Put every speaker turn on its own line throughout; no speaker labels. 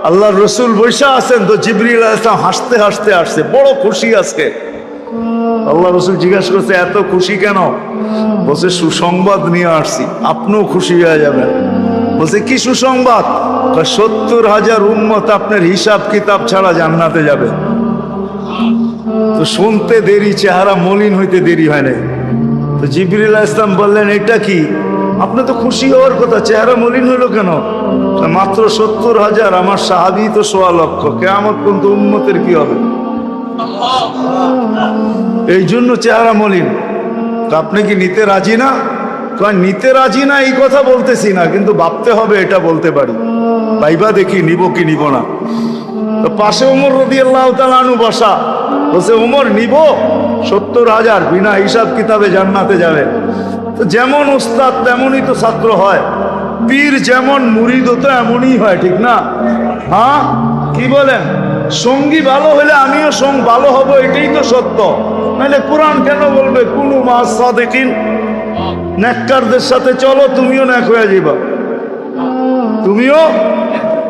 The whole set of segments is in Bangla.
আল্লাহর রসুল বৈশা আছেন, তো জিবরিল আলাইহিস সালাম হাসতে হাসতে আসছে, বড় খুশি আজকে। আল্লাহ রসুল জিজ্ঞাসা করছে এত খুশি কেন? বলছে সুসংবাদ নিয়ে আসছি, আপনিও খুশি হয়ে যাবেন। বলছে কি সুসংবাদ? 70,000 উম্মত আপনার হিসাব কিতাব ছাড়া জান্নাতে যাবে। তো শুনতে দেরি, চেহারা মলিন হইতে দেরি হয় নাই। তো জিবরিল আলাইহিস সালাম বললেন এটা কি? আপনি তো খুশি হওয়ার কথা, চেহারা মলিন হইল কেন? মাত্র 70,000, আমার সাহাবী তো 1.25 লক্ষ, কিয়ামত পর্যন্ত উম্মতের কি হবে? এই জন্য চেহারা মলিন। তো আপনি কি নিতে রাজি না? নিতে রাজি না এই কথা বলতেছি না, কিন্তু ভাবতে হবে এটা বলতে পারি। ভাইবা দেখি নিব কি নিব না। তো পাশে ওমর রাদিয়াল্লাহু তাআলা আনহু বসা, বলছে ওমর নিব 70,000, বিনা হিসাব কিতাবে জান্নাতে যাবে। তো যেমন উস্তাদ তেমনই তো ছাত্র হয়, পীর যেমন মুরিদও তো এমনই হয়, ঠিক না? হ্যাঁ, কি বলেন? সঙ্গী ভালো হলে আমিও ভালো হব, এটাই তো সত্য। নাহলে কোরআন কেন বলবে কুনু মা সাদিকিন, নেককারদের সাথে চলো, তুমিও নেক হয়ে যাবা, তুমিও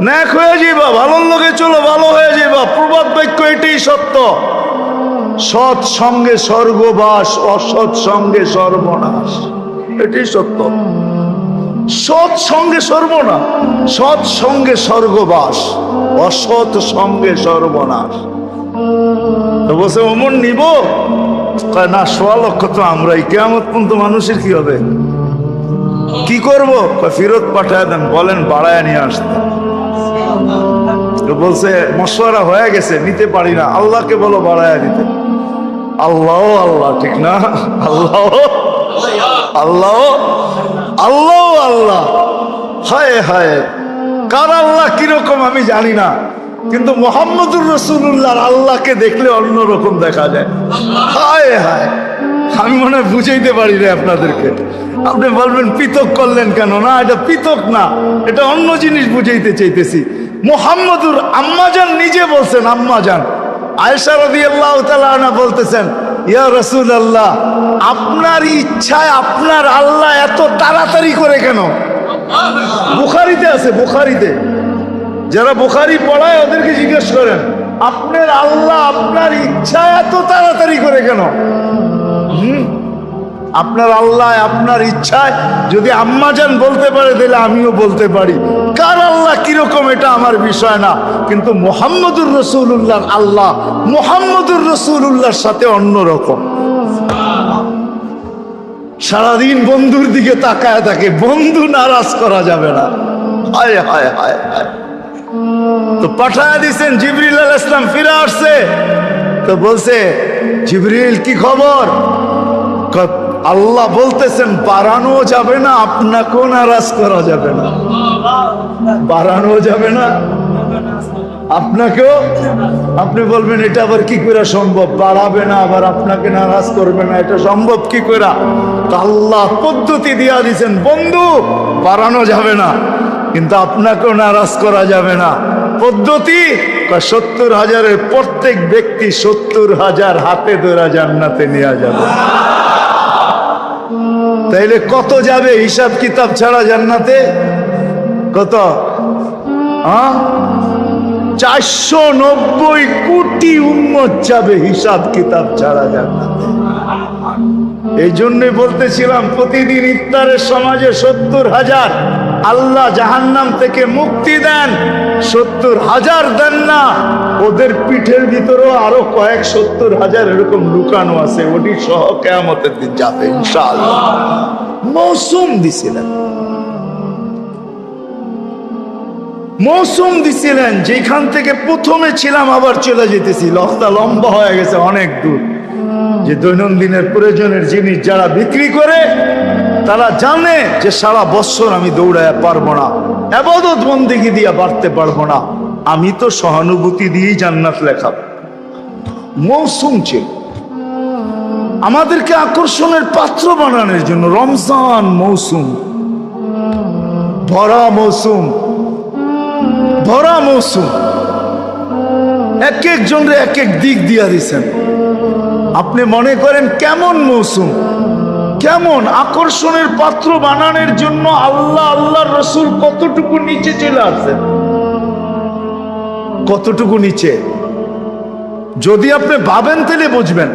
নেক হয়ে যাবা। ভালোর লোকে চলো, ভালো হয়ে যাবা। প্রবাদ বাক্য এটাই সত্য। সৎ সঙ্গে স্বর্গবাস, অসৎ সঙ্গে সর্বনাশ, এটাই সত্য। সৎ সঙ্গে সর্বনাশ, সৎ সঙ্গে স্বর্গবাস, অসৎ সঙ্গে সর্বনাশ। তো বলছে ওমর নিব না? 1.25 লক্ষ তো আমরাই, কিয়ামত পর্যন্ত মানুষের কি হবে? কি করব? ফেরত পাঠায় দেন, বলেন বাড়ায় নিয়ে আসতে। বলছে মশওয়ারা হয়ে গেছে, নিতে পারি না, আল্লাহকে বলো বাড়ায় দিতে। আল্লাহ আল্লাহ, ঠিক না? আল্লাহ আল্লাহ আল্লাহ আল্লাহ, হায় হায়, কার আল্লাহ কিরকম আমি জানি না, কিন্তু মুহাম্মদুর রাসূলুল্লাহর আল্লাহকে দেখলে অন্যরকম দেখা যায়। হায় হায়, আমি মনে হয় বুঝাইতে পারি না আপনাদেরকে। আপনি বলবেন পৃথক করলেন কেন? না, এটা পৃথক না, এটা অন্য জিনিস বুঝাইতে চাইতেছি। মুহাম্মদুর আম্মাজান নিজে বলছেন, আম্মাজান আয়েশা রাদিয়াল্লাহু তাআলা আনহা বলতেছেন, ইয়া রাসূলুল্লাহ, আপনার ইচ্ছায় আপনার আল্লাহ এত তাড়াতাড়ি করে কেন? বুখারীতে আছে, বুখারীতে। যারা বুখারী পড়ায় ওদেরকে জিজ্ঞেস করেন, আপনার আল্লাহ আপনার ইচ্ছায় এত তাড়াতাড়ি করে কেন? আপনার আল্লাহ আপনার ইচ্ছায় যদি আম্মাজান বলতে পারে, তাহলে আমিও বলতে পারি। কার আল্লাহ কিরকম এটা আমার বিষয় না, কিন্তু মুহাম্মদুর রাসূলুল্লাহর আল্লাহ মুহাম্মদুর রাসূলুল্লাহর সাথে অন্যরকম। সারাদিন বন্ধুর দিকে তাকায় থাকে, বন্ধু নারাজ করা যাবে না। হায় হায় হায় হায়। তো পাঠায় দিয়েছেন, জিবরিল আলাইহিস সালাম ফিরে আসছে। তো বলছে জিবরিল কি খবর? আল্লাহ বলতেছেন বাড়ানো যাবে না, আপনাকেও নারাজ করা যাবে না। বাড়ানো যাবে না, আপনাকেও। আপনি বলবেন এটা আবার কি করে সম্ভব? বাড়াবে না আবার আপনাকে নারাজ করবে না, এটা সম্ভব কি করে? তো আল্লাহ পদ্ধতি দিয়া দিয়েছেন, বন্ধু বাড়ানো যাবে না, কিন্তু আপনাকেও নারাজ করা যাবে না। পদ্ধতি 70,000-এর প্রত্যেক ব্যক্তি 70,000 হাতে ধরা জান্নাতে নিয়ে যাবে। তাইলে কত যাবে হিসাব কিতাব ছাড়া জান্নাতে? কত? 490 কোটি উম্মত যাবে হিসাব কিতাব ছাড়া জান্নাতে। এই জন্যই বলতেছিলাম, প্রতিদিন ইফতারের সমাজে 70,000 আল্লাহ জাহান্নাম থেকে মুক্তি দেন। 70,000 দেন না, ওদের পিঠের ভিতরেও আরো কয়েক 70,000 এরকম লুকানো আছে, ওটি সহ কিয়ামতের দিন যাবে ইনশাআল্লাহ। মৌসুম দিছিলেন, মৌসুম দিছিলেন, যেখান থেকে প্রথমে ছিলাম আবার চলে যেতেছি। লফতা লম্বা হয়ে গেছে অনেক দূর। যে দৈনন্দিনের প্রয়োজনের জিনিস যারা বিক্রি করে, তারা জানে যে সারা বছর আমি দৌড়ায় পারবো না, ইবাদত বন্দেগী দিয়ে বাড়তে পারবো না, আমি তো সহানুভূতি দিয়েই জান্নাত লেখা। মৌসুম ছিল আমাদেরকে আকর্ষণের পাত্র বানানোর জন্য। রমজান মৌসুম, ভরা মৌসুম, ভরা মৌসুম, এক একজনরে এক এক দিক দিয়া দিছেন। আপনি মনে করেন কেমন মৌসুম, কেমন আকর্ষণের পাত্র বানানোর জন্য আল্লাহ আল্লাহর রাসূল কতটুকু নিচে চলে আসছেন। কতটুকু নিচে। যদি আপনি ভাবেন তাহলে বুঝবেন।